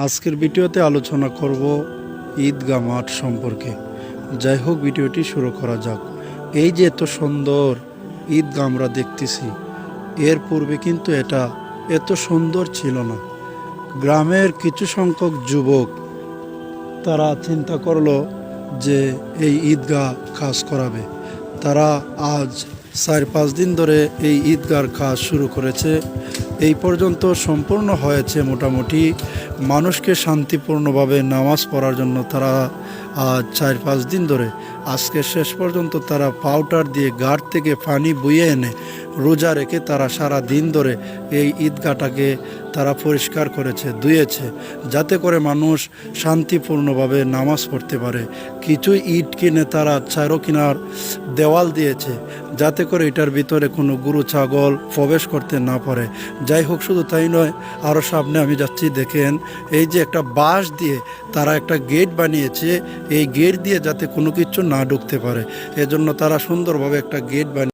আজকের ভিডিওতে আলোচনা করব ঈদগাহ মাঠ সম্পর্কে। যাই হোক, ভিডিওটি শুরু করা যাক। এই যে এত সুন্দর ঈদগাহ আমরা দেখতেছি, এর পূর্বে কিন্তু এটা এত সুন্দর ছিল না। গ্রামের কিছু সংখ্যক যুবক তারা চিন্তা করলো যে এই ঈদগাহ কাজ করাবে। তারা আজ 4-5 দিন ধরে এই ঈদগাহর কাজ শুরু করেছে। এই পর্যন্ত সম্পূর্ণ হয়েছে মোটামুটি। মানুষকে শান্তিপূর্ণভাবে নামাজ পড়ার জন্য তারা আজ 4-5 দিন ধরে, আজকে শেষ পর্যন্ত তারা পাউডার দিয়ে গাঢ় থেকে পানি বইয়ে এনে রোজা রেখে তারা সারা দিন ধরে এই ঈদগাহটাকে তারা পরিষ্কার করেছে, ধুয়েছে, যাতে করে মানুষ শান্তিপূর্ণভাবে নামাজ পড়তে পারে। কিছু ইট কিনে তারা চারকিনার দেওয়াল দিয়েছে, যাতে করে এটার ভিতরে কোনো গরু ছাগল প্রবেশ করতে না পারে। যাই হোক, শুধু তাই নয়, আরও সামনে আমি যাচ্ছি, দেখেন এই যে একটা বাঁশ দিয়ে তারা একটা গেট বানিয়েছে। এই গেট দিয়ে যাতে কোনো কিছু না ঢুকতে পারে, এজন্য তারা সুন্দরভাবে একটা গেট বানিয়ে